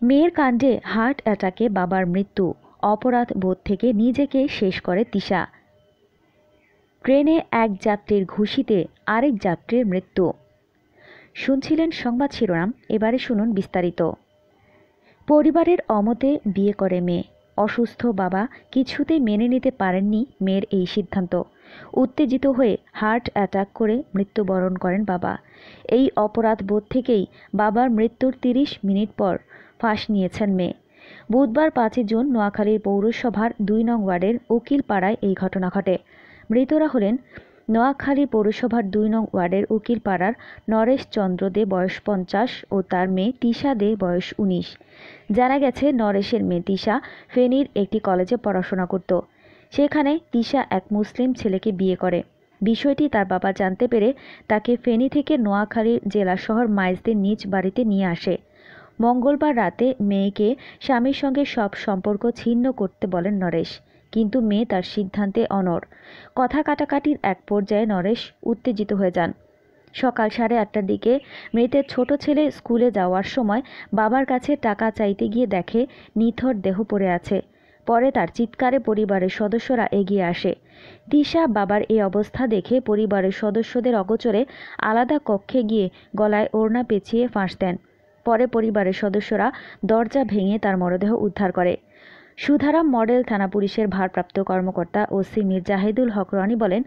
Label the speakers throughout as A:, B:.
A: মেয়ের কাণ্ডে হার্ট অ্যাটাকে বাবার মৃত্যু, অপরাধ বোধ থেকে নিজেকে শেষ করে তিশা। ট্রেনে এক যাত্রীর ঘুষিতে আরেক যাত্রীর মৃত্যু। শুনছিলেন সংবাদ শিরোনাম, এবারে শুনুন বিস্তারিত। পরিবারের অমতে বিয়ে করে মেয়ে। অসুস্থ বাবা কিছুতেই মেনে নিতে পারেননি মেয়ের এই সিদ্ধান্ত। উত্তেজিত হয়ে হার্ট অ্যাটাক করে মৃত্যুবরণ করেন বাবা। এই অপরাধ বোধ থেকেই বাবার মৃত্যুর ৩০ মিনিট পর ফাঁস নিয়েছেন মেয়ে। বুধবার ৫ জুন নোয়াখালীর পৌরসভার ২ নং ওয়ার্ডের উকিলপাড়ায় এই ঘটনা ঘটে। মৃতরা হলেন নোয়াখালী পৌরসভার ২ নং ওয়ার্ডের উকিলপাড়ার নরেশ চন্দ্র দে বয়স ৫০ ও তার মেয়ে তিশা দে বয়স ১৯। জানা গেছে, নরেশের মেয়ে তিশা ফেনীর একটি কলেজে পড়াশোনা করত। সেখানে তিশা এক মুসলিম ছেলেকে বিয়ে করে। বিষয়টি তার বাবা জানতে পেরে তাকে ফেনী থেকে নোয়াখালীর জেলা শহর মাইজদের নিজ বাড়িতে নিয়ে আসে। মঙ্গলবার রাতে মেয়েকে স্বামীর সঙ্গে সব সম্পর্ক ছিন্ন করতে বলেন নরেশ, কিন্তু মেয়ে তার সিদ্ধান্তে অনড়। কথা কাটাকাটির এক পর্যায়ে নরেশ উত্তেজিত হয়ে যান। সকাল 8:30টার দিকে মৃতের ছোট ছেলে স্কুলে যাওয়ার সময় বাবার কাছে টাকা চাইতে গিয়ে দেখে নিথর দেহ পড়ে আছে। পরে তার চিৎকারে পরিবারের সদস্যরা এগিয়ে আসে। তিশা বাবার এই অবস্থা দেখে পরিবারের সদস্যদের অগোচরে আলাদা কক্ষে গিয়ে গলায় ওড়না পেঁচিয়ে ফাঁস দেন। পরে পরিবারের সদস্যরা দরজা ভেঙে তার মরদেহ উদ্ধার করে। সুধারাম মডেল থানা পুলিশের ভারপ্রাপ্ত কর্মকর্তা ওসি মীর জাহিদুল হক রনি বলেন,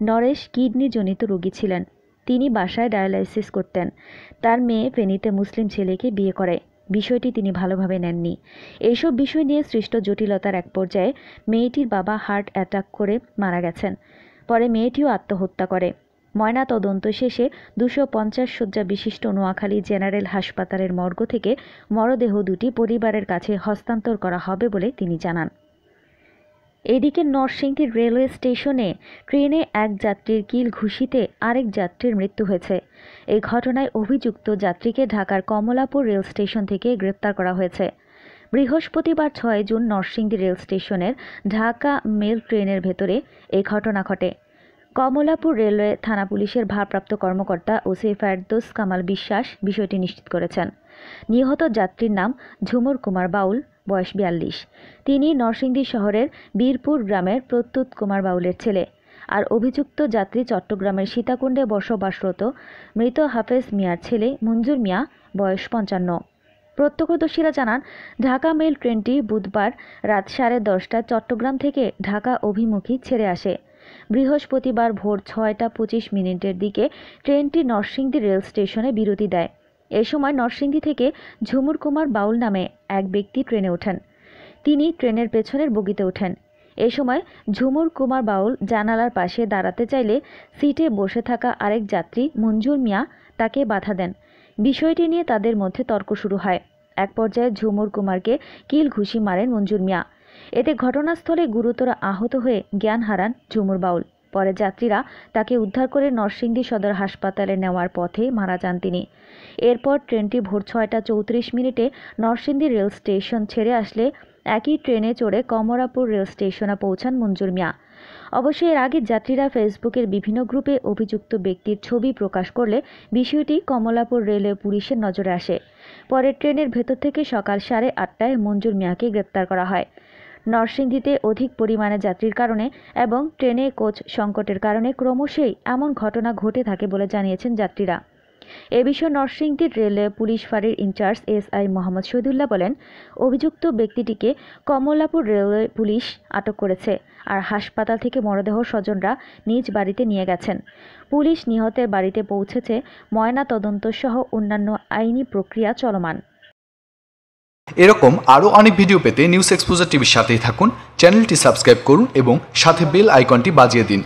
A: নরেশ কিডনিজনিত রোগী ছিলেন। তিনি বাসায় ডায়ালাইসিস করতেন। তার মেয়ে ফেনীতে মুসলিম ছেলেকে বিয়ে করে। বিষয়টি তিনি ভালোভাবে নেননি। এইসব বিষয় নিয়ে সৃষ্ট জটিলতার এক পর্যায়ে মেয়েটির বাবা হার্ট অ্যাটাক করে মারা গেছেন। পরে মেয়েটিও আত্মহত্যা করে। ময়না তদন্ত শেষে 250 শয্যা বিশিষ্ট নোয়াখালী জেনারেল হাসপাতালের মর্গ থেকে মরদেহ দুটি পরিবারের কাছে হস্তান্তর করা হবে বলে তিনি জানান। এদিকে নরসিংদী রেলওয়ে স্টেশনে ট্রেনে এক যাত্রীর কিল ঘুষিতে আরেক যাত্রীর মৃত্যু হয়েছে। এই ঘটনায় অভিযুক্ত যাত্রীকে ঢাকার কমলাপুর রেল স্টেশন থেকে গ্রেপ্তার করা হয়েছে। বৃহস্পতিবার 6 জুন নরসিংদী রেল স্টেশনের ঢাকা মেল ট্রেনের ভেতরে এই ঘটনা ঘটে। কমলাপুর রেলওয়ে থানা পুলিশের ভারপ্রাপ্ত কর্মকর্তা ওসি ফেরদৌস কামাল বিশ্বাস বিষয়টি নিশ্চিত করেছেন। নিহত যাত্রীর নাম ঝুমুর কুমার বাউল, বয়স ৪২। তিনি নরসিংদী শহরের বীরপুর গ্রামের প্রত্যুৎ কুমার বাউলের ছেলে। আর অভিযুক্ত যাত্রী চট্টগ্রামের সীতাকুণ্ডে বসবাসরত মৃত হাফেজ মিয়ার ছেলে মঞ্জুর মিয়া, বয়স ৫৫। প্রত্যক্ষদর্শীরা জানান, ঢাকা মেল ট্রেনটি বুধবার রাত 10:30টায় চট্টগ্রাম থেকে ঢাকা অভিমুখী ছেড়ে আসে। বৃহস্পতিবার ভোর 6টা 25 মিনিটের দিকে ট্রেনটি নরসিংদী রেল স্টেশনে বিরতি দেয়। এ সময় নরসিংদী থেকে ঝুমুর কুমার বাউল নামে এক ব্যক্তি ট্রেনে ওঠেন। তিনি ট্রেনের পেছনের বগিতে ওঠেন। এ সময় ঝুমুর কুমার বাউল জানালার পাশে দাঁড়াতে চাইলে সিটে বসে থাকা আরেক যাত্রী মঞ্জুর মিয়া তাকে বাধা দেন। বিষয়টি নিয়ে তাদের মধ্যে তর্ক শুরু হয়। এক পর্যায়ে ঝুমুর কুমারকে কিল ঘুষি মারেন মঞ্জুর মিয়া। এতে ঘটনাস্থলে গুরুতর আহত হয়ে জ্ঞান হারান ঝুমুর বাউল। পরে যাত্রীরা তাকে উদ্ধার করে নরসিংদী সদর হাসপাতালে নেওয়ার পথে মারা যান তিনি। এরপর ট্রেনটি ভোর 6টা 34 মিনিটে নরসিংদী রেল স্টেশন ছেড়ে আসলে একই ট্রেনে চড়ে কমলাপুর রেল স্টেশনে পৌঁছান মঞ্জুর মিয়া। অবশ্য এর আগে যাত্রীরা ফেসবুকের বিভিন্ন গ্রুপে অভিযুক্ত ব্যক্তির ছবি প্রকাশ করলে বিষয়টি কমলাপুর রেলওয়ে পুলিশের নজরে আসে। পরে ট্রেনের ভেতর থেকে সকাল 8:30টায় মঞ্জুর মিয়াকে গ্রেপ্তার করা হয়। নরসিংদীতে অধিক পরিমাণে যাত্রীর কারণে এবং ট্রেনে কোচ সংকটের কারণে ক্রমশই এমন ঘটনা ঘটে থাকে বলে জানিয়েছেন যাত্রীরা। এ বিষয়ে নরসিংদী রেলওয়ে পুলিশ ফাঁড়ির ইনচার্জ এসআই মোহাম্মদ শহীদুল্লাহ বলেন, অভিযুক্ত ব্যক্তিটিকে কমলাপুর রেলওয়ে পুলিশ আটক করেছে। আর হাসপাতাল থেকে মরদেহ স্বজনরা নিজ বাড়িতে নিয়ে গেছেন। পুলিশ নিহতের বাড়িতে পৌঁছেছে। ময়না তদন্ত সহ অন্যান্য আইনি প্রক্রিয়া চলমান।
B: এরকম আরও অনেক ভিডিও পেতে নিউজ এক্সপোজার টিভির সাথেই থাকুন। চ্যানেলটি সাবস্ক্রাইব করুন এবং সাথে বেল আইকনটি বাজিয়ে দিন।